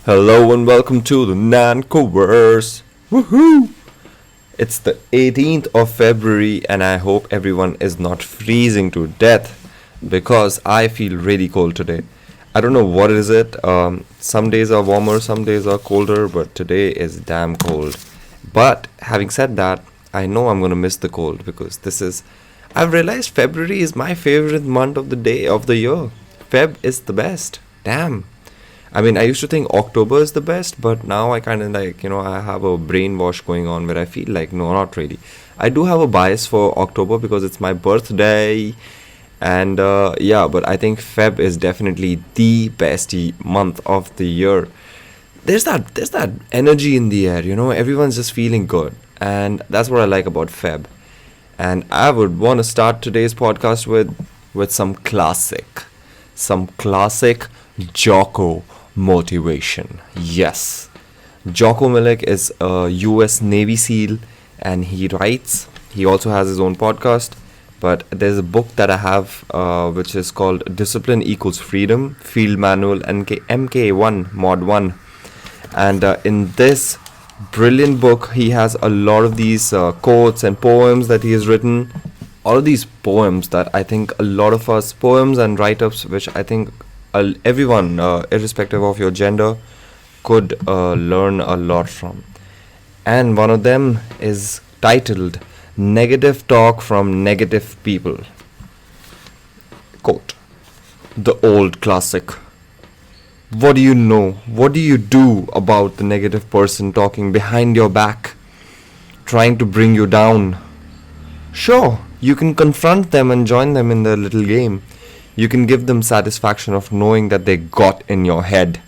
Hello and welcome to the NancoVerse. Woohoo! It's the 18th of February and I hope everyone is not freezing to death because I feel really cold today. I don't know what is it. Some days are warmer, some days are colder, but today is damn cold. But having said that, I know I'm gonna miss the cold because I've realized February is my favorite month of the day of the year. Feb is the best. Damn. I mean, I used to think October is the best, but now I kind of I have a brainwash going on where I feel like, no, not really. I do have a bias for October because it's my birthday, and yeah, but I think Feb is definitely the best month of the year. There's that energy in the air, everyone's just feeling good, and that's what I like about Feb. And I would want to start today's podcast with some classic Jocko Motivation. Yes, Jocko Milik is a U.S. Navy SEAL, and he writes. He also has his own podcast. But there's a book that I have, which is called Discipline Equals Freedom: Field Manual MK1 Mod 1. And in this brilliant book, he has a lot of these quotes and poems that he has written. All of these poems that I think a lot of us, poems and write-ups, which I think everyone, irrespective of your gender, could learn a lot from. And one of them is titled Negative Talk from Negative People. Quote: The old classic. What do you know? What do you do about the negative person talking behind your back, trying to bring you down? Sure, you can confront them and join them in their little game. You can give them satisfaction of knowing that they got in your head.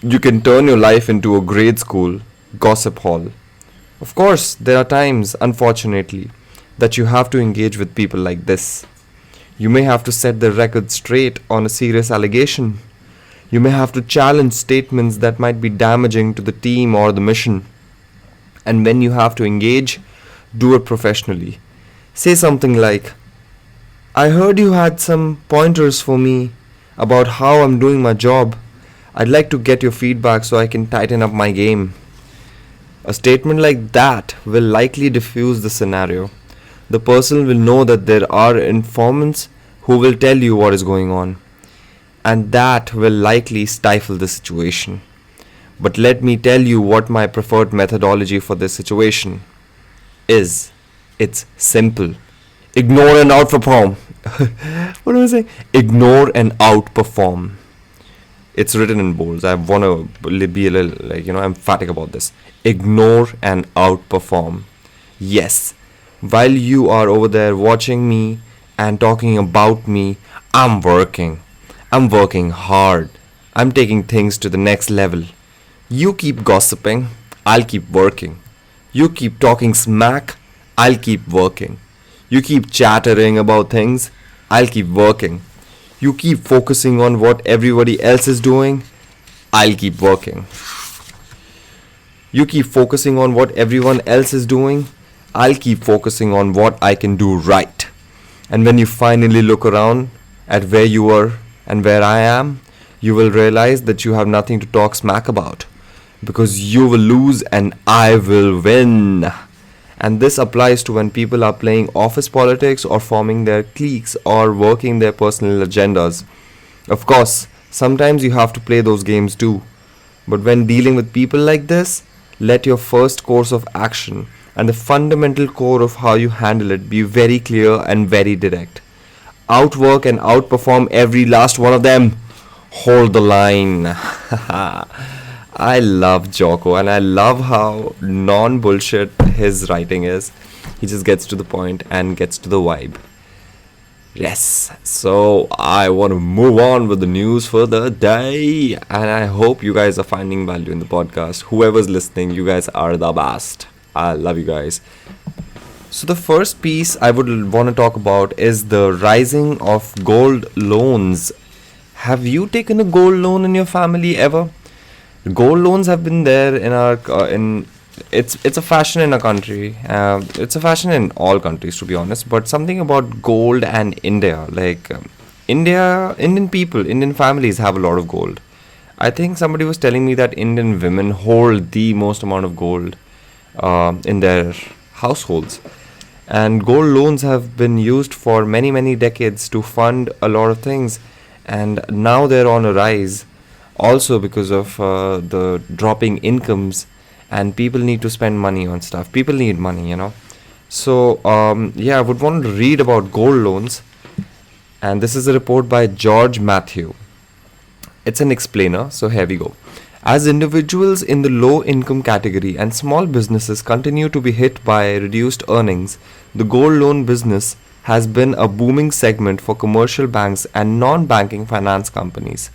You can turn your life into a grade school gossip hall. Of course, there are times, unfortunately, that you have to engage with people like this. You may have to set the record straight on a serious allegation. You may have to challenge statements that might be damaging to the team or the mission. And when you have to engage, do it professionally. Say something like, I heard you had some pointers for me about how I'm doing my job. I'd like to get your feedback so I can tighten up my game. A statement like that will likely diffuse the scenario. The person will know that there are informants who will tell you what is going on, and that will likely stifle the situation. But let me tell you what my preferred methodology for this situation is. It's simple. Ignore and outperform. What am I saying? Ignore and outperform. It's written in bold. I want to be a little, emphatic about this. Ignore and outperform. Yes, while you are over there watching me and talking about me, I'm working. I'm working hard. I'm taking things to the next level. You keep gossiping, I'll keep working. You keep talking smack, I'll keep working. You keep chattering about things, I'll keep working. You keep focusing on what everybody else is doing, I'll keep working. You keep focusing on what everyone else is doing, I'll keep focusing on what I can do right. And when you finally look around at where you were and where I am, you will realize that you have nothing to talk smack about, because you will lose and I will win. And this applies to when people are playing office politics or forming their cliques or working their personal agendas. Of course, sometimes you have to play those games too. But when dealing with people like this, let your first course of action and the fundamental core of how you handle it be very clear and very direct. Outwork and outperform every last one of them. Hold the line. I love Jocko, and I love how non-bullshit his writing is. He just gets to the point and gets to the vibe. Yes, so I want to move on with the news for the day, and I hope you guys are finding value in the podcast. Whoever's listening, you guys are the best. I love you guys. So the first piece I would want to talk about is the rising of gold loans. Have you taken a gold loan in your family ever? Gold loans have been there in our it's a fashion in our country. It's a fashion in all countries, to be honest. But something about gold and India, Indian people, Indian families have a lot of gold. I think somebody was telling me that Indian women hold the most amount of gold in their households. And gold loans have been used for many, many decades to fund a lot of things. And now they're on a rise also because of the dropping incomes, and people need to spend money on stuff. People need money. So, yeah, I would want to read about gold loans. And this is a report by George Matthew. It's an explainer, so here we go. As individuals in the low income category and small businesses continue to be hit by reduced earnings, the gold loan business has been a booming segment for commercial banks and non banking finance companies.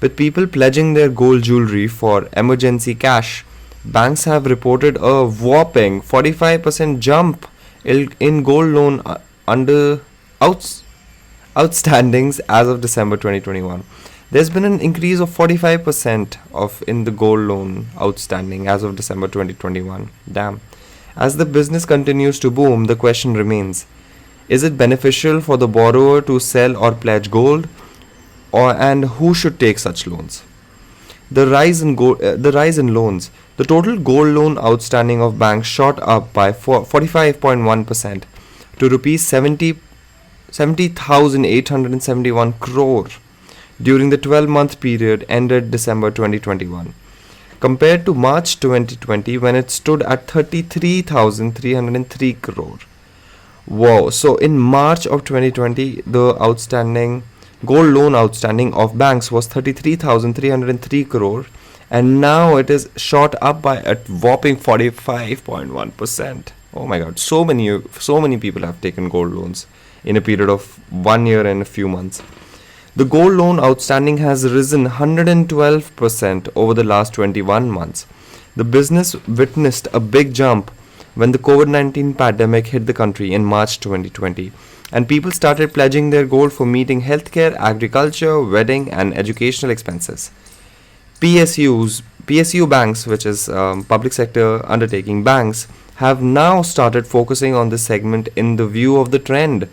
With people pledging their gold jewelry for emergency cash, banks have reported a whopping 45% jump in gold loan under outs outstandings as of December 2021. There's been an increase of 45% in the gold loan outstanding as of December 2021. Damn. As the business continues to boom, the question remains, is it beneficial for the borrower to sell or pledge gold, and who should take such loans? The rise in loans. The total gold loan outstanding of banks shot up by 45.1% to rupees 70,871 crore during the 12-month period ended December 2021, compared to March 2020 when it stood at 33,303 crore. Wow, so in March of 2020, the outstanding gold loan outstanding of banks was 33,303 crore, and now it is shot up by a whopping 45.1%. Oh my god, so many people have taken gold loans in a period of 1 year and a few months. The gold loan outstanding has risen 112% over the last 21 months. The business witnessed a big jump when the COVID-19 pandemic hit the country in March 2020, and people started pledging their gold for meeting healthcare, agriculture, wedding, and educational expenses. PSU banks, which is public sector undertaking banks, have now started focusing on this segment in the view of the trend.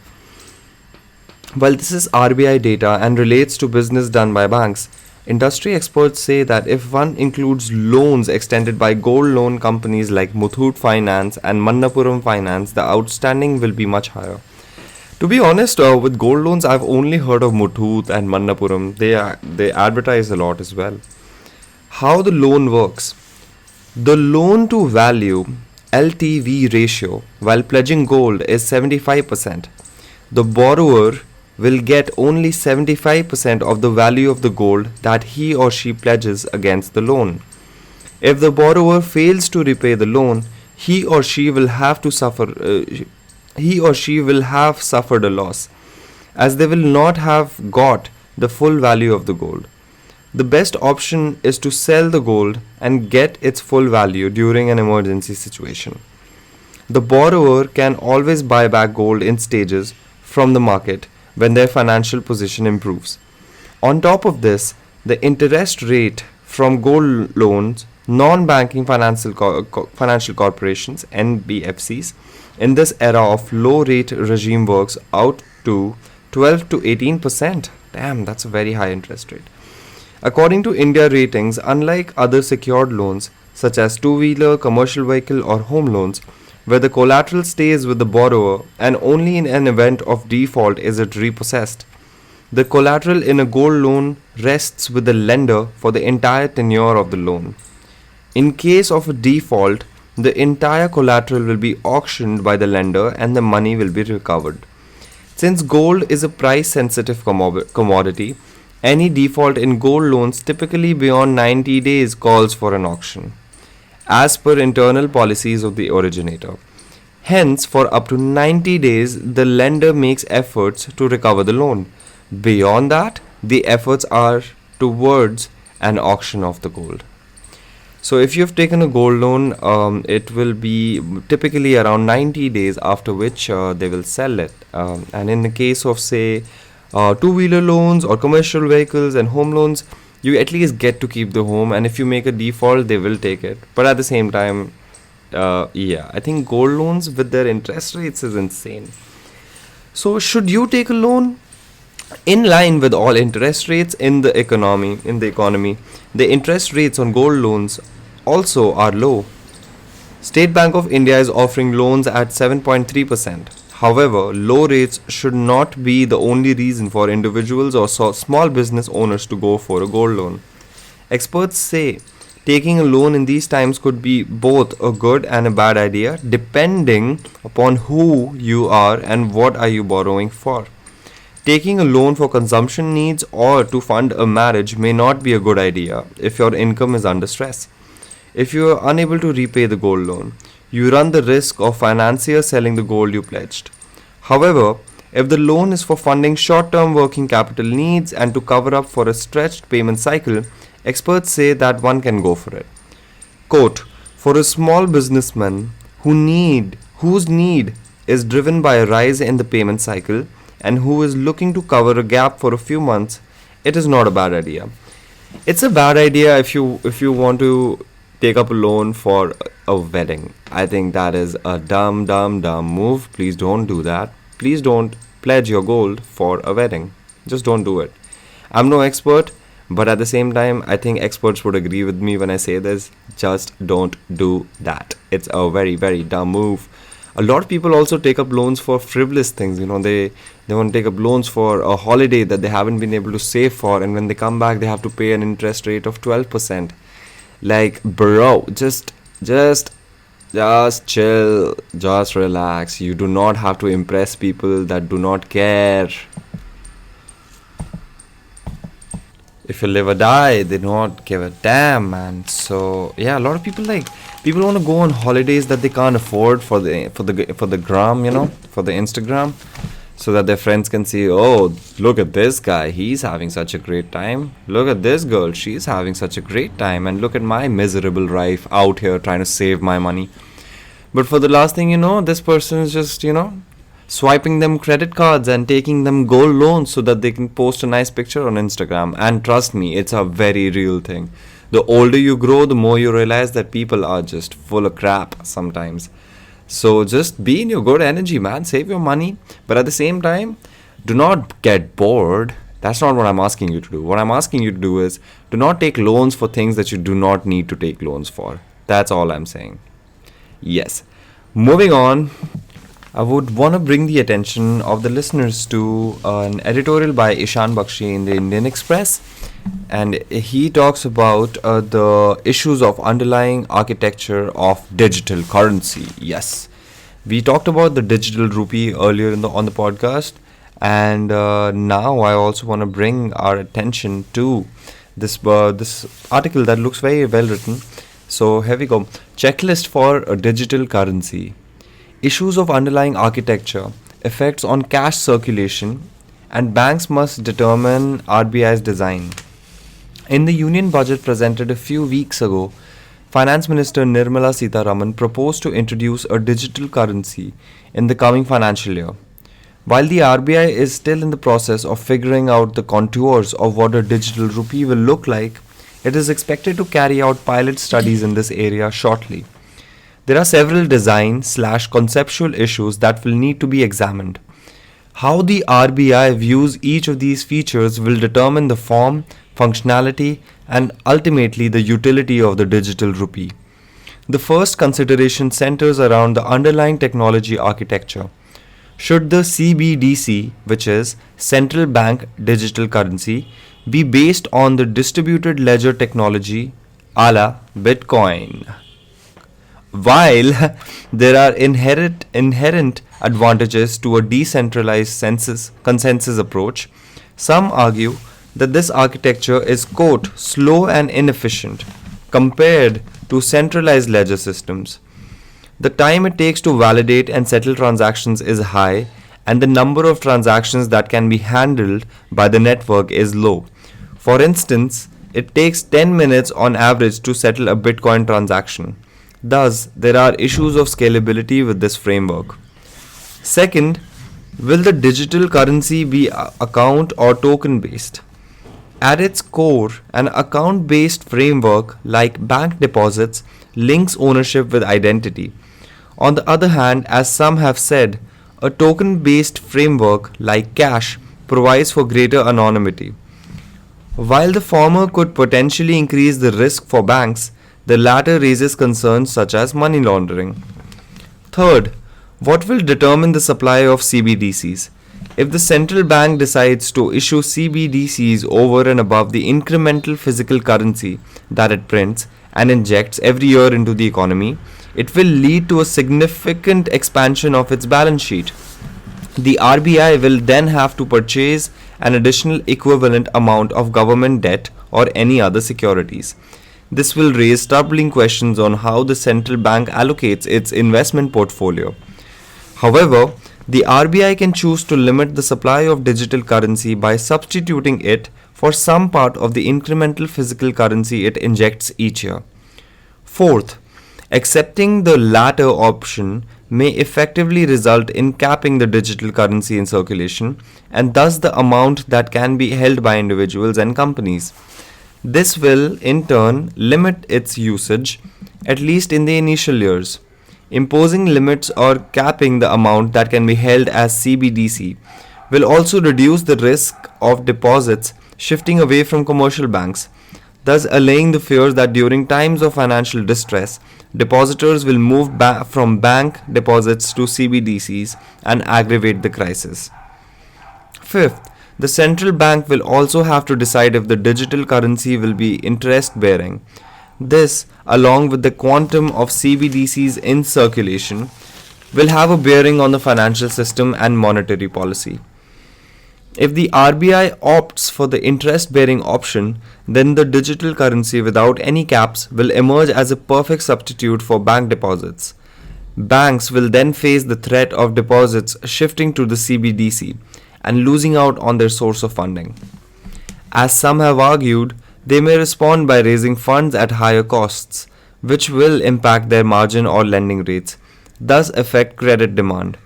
While this is RBI data and relates to business done by banks, industry experts say that if one includes loans extended by gold loan companies like Muthoot Finance and Manappuram Finance, the outstanding will be much higher. To be honest, with gold loans, I've only heard of Muthoot and Manappuram. They advertise a lot as well. How the loan works. The loan to value LTV ratio while pledging gold is 75%. The borrower will get only 75% of the value of the gold that he or she pledges against the loan. If the borrower fails to repay the loan, he or she will have suffered a loss, as they will not have got the full value of the gold. The best option is to sell the gold and get its full value during an emergency situation. The borrower can always buy back gold in stages from the market when their financial position improves. On top of this, the interest rate from gold loans, non-banking financial corporations (NBFCs) in this era of low-rate regime works out to 12 to 18%. Damn, that's a very high interest rate. According to India ratings, unlike other secured loans such as two-wheeler, commercial vehicle, or home loans, where the collateral stays with the borrower and only in an event of default is it repossessed, the collateral in a gold loan rests with the lender for the entire tenure of the loan. In case of a default, the entire collateral will be auctioned by the lender and the money will be recovered. Since gold is a price-sensitive commodity, any default in gold loans typically beyond 90 days calls for an auction, as per internal policies of the originator. Hence, for up to 90 days, the lender makes efforts to recover the loan. Beyond that, the efforts are towards an auction of the gold. So if you've taken a gold loan, it will be typically around 90 days, after which they will sell it. And in the case of, say, two-wheeler loans or commercial vehicles and home loans, you at least get to keep the home, and if you make a default, they will take it. But at the same time, I think gold loans with their interest rates is insane. So should you take a loan? In line with all interest rates in the economy, the interest rates on gold loans also are low. State Bank of India is offering loans at 7.3%. However, low rates should not be the only reason for individuals or small business owners to go for a gold loan. Experts say taking a loan in these times could be both a good and a bad idea depending upon who you are and what are you borrowing for. Taking a loan for consumption needs or to fund a marriage may not be a good idea if your income is under stress. If you are unable to repay the gold loan, you run the risk of financiers selling the gold you pledged. However, if the loan is for funding short term working capital needs and to cover up for a stretched payment cycle, experts say that one can go for it. Quote, for a small businessman whose need is driven by a rise in the payment cycle and who is looking to cover a gap for a few months, it is not a bad idea. It's a bad idea if you want to take up a loan for a wedding. I think that is a dumb move. Please don't do that. Please don't pledge your gold for a wedding. Just don't do it. I'm no expert, but at the same time, I think experts would agree with me when I say this. Just don't do that. It's a very, very dumb move. A lot of people also take up loans for frivolous things. They want to take up loans for a holiday that they haven't been able to save for, and when they come back, they have to pay an interest rate of 12%. Like, bro, just chill, just relax. You do not have to impress people that do not care. If you live or die, they don't give a damn, man. So yeah, a lot of people want to go on holidays that they can't afford for the gram, for the Instagram, so that their friends can see, oh, look at this guy, he's having such a great time. Look at this girl, she's having such a great time, and look at my miserable life out here trying to save my money. But for the last thing this person is just swiping them credit cards and taking them gold loans so that they can post a nice picture on Instagram. And trust me, it's a very real thing. The older you grow, the more you realize that people are just full of crap sometimes. So just be in your good energy, man. Save your money. But at the same time, do not get bored. That's not what I'm asking you to do. What I'm asking you to do is do not take loans for things that you do not need to take loans for. That's all I'm saying. Yes. Moving on, I would want to bring the attention of the listeners to an editorial by Ishan Bakshi in the Indian Express. And he talks about the issues of underlying architecture of digital currency. Yes. We talked about the digital rupee earlier on the podcast. And now I also want to bring our attention to this article that looks very well written. So here we go. Checklist for a digital currency. Issues of underlying architecture, effects on cash circulation, and banks must determine RBI's design. In the Union Budget presented a few weeks ago, Finance Minister Nirmala Sitharaman proposed to introduce a digital currency in the coming financial year. While the RBI is still in the process of figuring out the contours of what a digital rupee will look like, it is expected to carry out pilot studies in this area shortly. There are several design/conceptual issues that will need to be examined. How the RBI views each of these features will determine the form, functionality, and ultimately the utility of the digital rupee. The first consideration centers around the underlying technology architecture. Should the CBDC, which is Central Bank Digital Currency, be based on the distributed ledger technology a la Bitcoin? While there are inherent advantages to a decentralized consensus approach, some argue that this architecture is, quote, slow and inefficient compared to centralized ledger systems. The time it takes to validate and settle transactions is high, and the number of transactions that can be handled by the network is low. For instance, it takes 10 minutes on average to settle a Bitcoin transaction. Thus, there are issues of scalability with this framework. Second, will the digital currency be account or token based? At its core, an account based framework like bank deposits links ownership with identity. On the other hand, as some have said, a token based framework like cash provides for greater anonymity. While the former could potentially increase the risk for banks, the latter raises concerns such as money laundering. Third, what will determine the supply of CBDCs? If the central bank decides to issue CBDCs over and above the incremental physical currency that it prints and injects every year into the economy, it will lead to a significant expansion of its balance sheet. The RBI will then have to purchase an additional equivalent amount of government debt or any other securities. This will raise troubling questions on how the central bank allocates its investment portfolio. However, the RBI can choose to limit the supply of digital currency by substituting it for some part of the incremental physical currency it injects each year. Fourth, accepting the latter option may effectively result in capping the digital currency in circulation and thus the amount that can be held by individuals and companies. This will, in turn, limit its usage, at least in the initial years. Imposing limits or capping the amount that can be held as CBDC will also reduce the risk of deposits shifting away from commercial banks, thus allaying the fears that during times of financial distress, depositors will move from bank deposits to CBDCs and aggravate the crisis. Fifth, the central bank will also have to decide if the digital currency will be interest bearing. This, along with the quantum of CBDCs in circulation, will have a bearing on the financial system and monetary policy. If the RBI opts for the interest-bearing option, then the digital currency without any caps will emerge as a perfect substitute for bank deposits. Banks will then face the threat of deposits shifting to the CBDC and losing out on their source of funding. As some have argued, they may respond by raising funds at higher costs, which will impact their margin or lending rates, thus affect credit demand.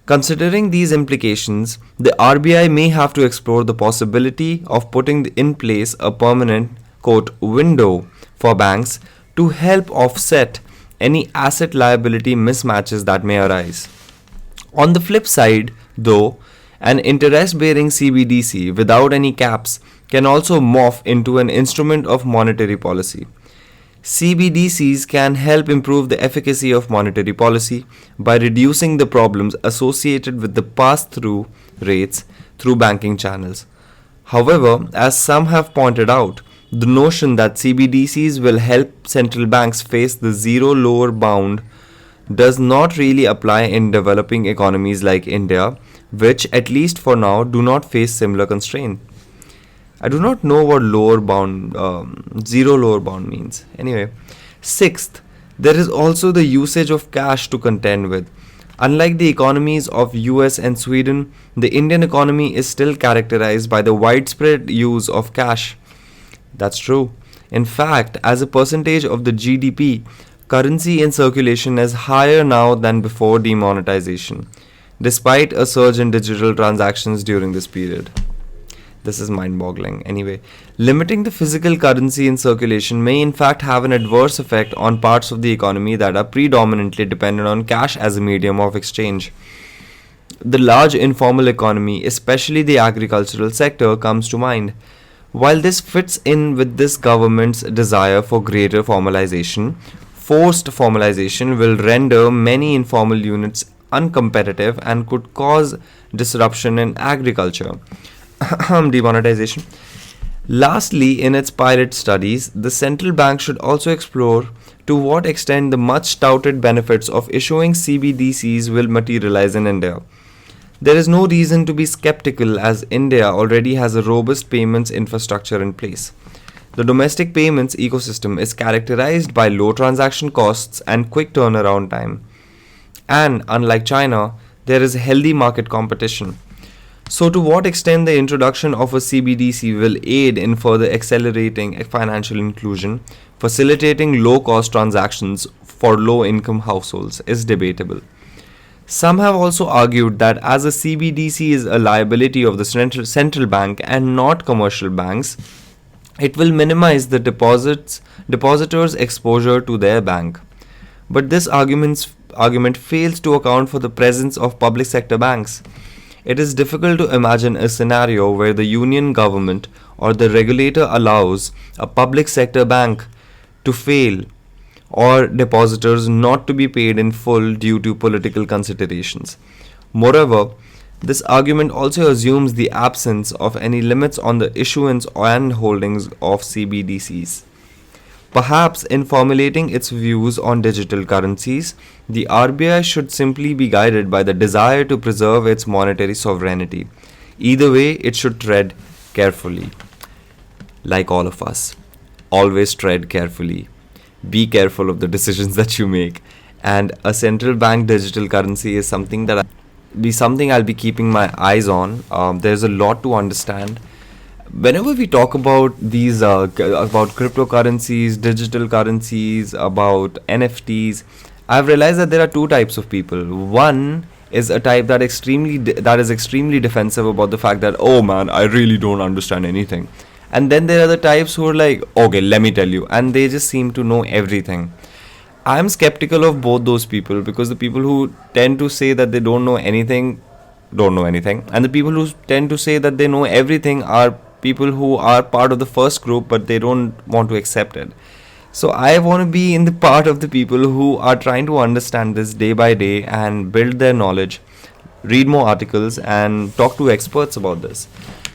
Considering these implications, the RBI may have to explore the possibility of putting in place a permanent, quote, window for banks to help offset any asset liability mismatches that may arise. On the flip side, though, an interest-bearing CBDC without any caps can also morph into an instrument of monetary policy. CBDCs can help improve the efficacy of monetary policy by reducing the problems associated with the pass-through rates through banking channels. However, as some have pointed out, the notion that CBDCs will help central banks face the zero lower bound does not really apply in developing economies like India, which, at least for now, do not face similar constraints. I do not know what zero lower bound means. Anyway, sixth, there is also the usage of cash to contend with. Unlike the economies of US and Sweden, the Indian economy is still characterized by the widespread use of cash. That's true. In fact, as a percentage of the GDP, currency in circulation is higher now than before demonetization, despite a surge in digital transactions during this period. This is mind-boggling. Anyway, limiting the physical currency in circulation may in fact have an adverse effect on parts of the economy that are predominantly dependent on cash as a medium of exchange. The large informal economy, especially the agricultural sector, comes to mind. While this fits in with this government's desire for greater formalization, forced formalization will render many informal units uncompetitive and could cause disruption in agriculture. Demonetization. Lastly, in its pilot studies, the central bank should also explore to what extent the much touted benefits of issuing CBDCs will materialize in India. There is no reason to be skeptical as India already has a robust payments infrastructure in place. The domestic payments ecosystem is characterized by low transaction costs and quick turnaround time. And unlike China, there is healthy market competition. So to what extent the introduction of a CBDC will aid in further accelerating financial inclusion, facilitating low-cost transactions for low-income households is debatable. Some have also argued that as a CBDC is a liability of the central bank and not commercial banks, it will minimize the depositors' exposure to their bank. But this argument fails to account for the presence of public sector banks. It is difficult to imagine a scenario where the union government or the regulator allows a public sector bank to fail or depositors not to be paid in full due to political considerations. Moreover, this argument also assumes the absence of any limits on the issuance and holdings of CBDCs. Perhaps in formulating its views on digital currencies, the RBI should simply be guided by the desire to preserve its monetary sovereignty. Either way, it should tread carefully. Like all of us, always tread carefully. Be careful of the decisions that you make. And a central bank digital currency is something I'll be keeping my eyes on. There's a lot to understand. Whenever we talk about these about cryptocurrencies, digital currencies, about NFTs, I've realized that there are two types of people. One is a type that is extremely defensive about the fact that, oh man, I really don't understand anything. And then there are the types who are like, okay, let me tell you, and they just seem to know everything. I'm skeptical of both those people, because the people who tend to say that they don't know anything, and the people who tend to say that they know everything are people who are part of the first group, but they don't want to accept it. So I want to be in the part of the people who are trying to understand this day by day and build their knowledge, read more articles, and talk to experts about this.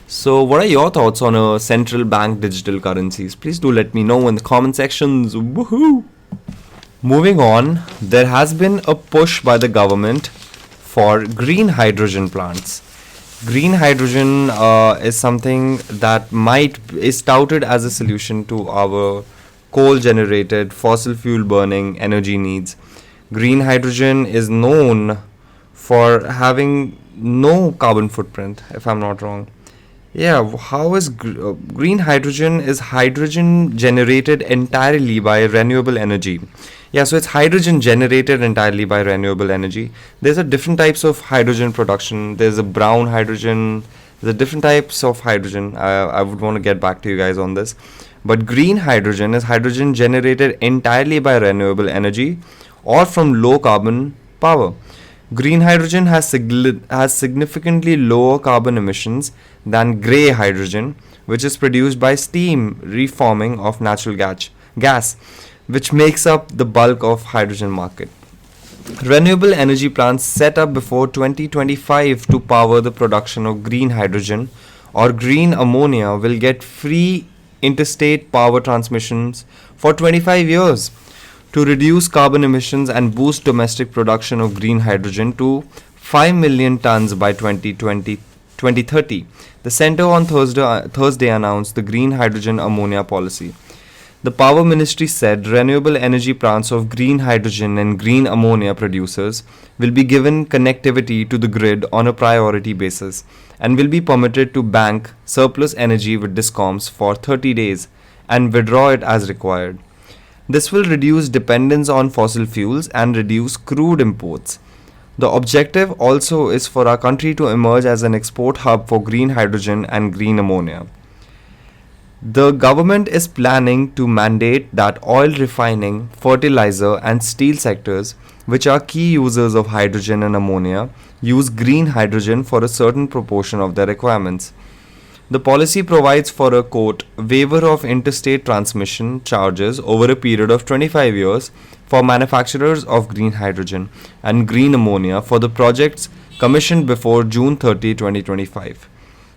So what are your thoughts on a central bank digital currencies? Please do let me know in the comment sections. Woohoo! Moving on, there has been a push by the government for green hydrogen plants. Green hydrogen is something that is touted as a solution to our coal-generated, fossil fuel burning energy needs. Green hydrogen is known for having no carbon footprint, if I'm not wrong. Yeah, how is green hydrogen is hydrogen generated entirely by renewable energy. Yeah, so it's hydrogen generated entirely by renewable energy. There's a different types of hydrogen production. There's a brown hydrogen. There's different types of hydrogen. I would want to get back to you guys on this. But green hydrogen is hydrogen generated entirely by renewable energy or from low carbon power. Green hydrogen has significantly lower carbon emissions than grey hydrogen, which is produced by steam reforming of natural gas, which makes up the bulk of hydrogen market. Renewable energy plants set up before 2025 to power the production of green hydrogen or green ammonia will get free interstate power transmissions for 25 years to reduce carbon emissions and boost domestic production of green hydrogen to 5 million tons by 2030. The Centre on Thursday announced the green hydrogen ammonia policy. The Power Ministry said renewable energy plants of green hydrogen and green ammonia producers will be given connectivity to the grid on a priority basis and will be permitted to bank surplus energy with discoms for 30 days and withdraw it as required. This will reduce dependence on fossil fuels and reduce crude imports. The objective also is for our country to emerge as an export hub for green hydrogen and green ammonia. The government is planning to mandate that oil refining, fertilizer, and steel sectors, which are key users of hydrogen and ammonia, use green hydrogen for a certain proportion of their requirements. The policy provides for a quote waiver of interstate transmission charges over a period of 25 years for manufacturers of green hydrogen and green ammonia for the projects commissioned before June 30, 2025.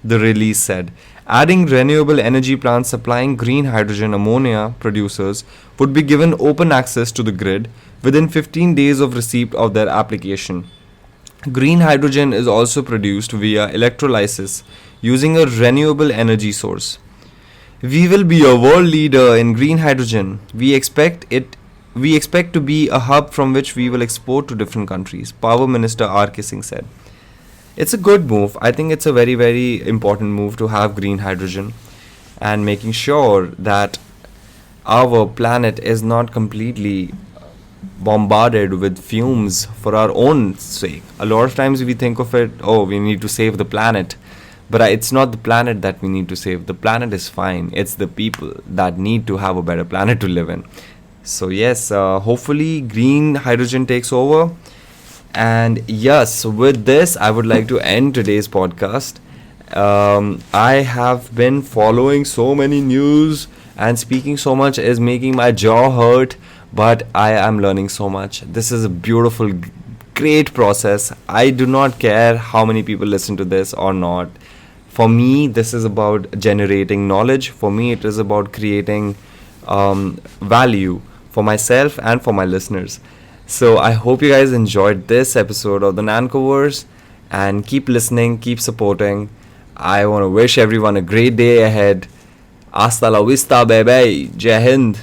The release said, adding renewable energy plants supplying green hydrogen ammonia producers would be given open access to the grid within 15 days of receipt of their application. Green hydrogen is also produced via electrolysis using a renewable energy source. We will be a world leader in green hydrogen. We expect to be a hub from which we will export to different countries, Power Minister R.K. Singh said. It's a good move. I think it's a very, very important move to have green hydrogen and making sure that our planet is not completely bombarded with fumes for our own sake. A lot of times we think of it, oh, we need to save the planet. But it's not the planet that we need to save. The planet is fine. It's the people that need to have a better planet to live in. So yes, hopefully green hydrogen takes over. And yes, with this, I would like to end today's podcast. I have been following so many news, and speaking so much is making my jaw hurt, but I am learning so much. This is a beautiful, great process. I do not care how many people listen to this or not. For me, this is about generating knowledge. For me, it is about creating value for myself and for my listeners. So I hope you guys enjoyed this episode of the NancoVerse, and keep listening, keep supporting. I want to wish everyone a great day ahead. Hasta la vista, baby. Jai Hind.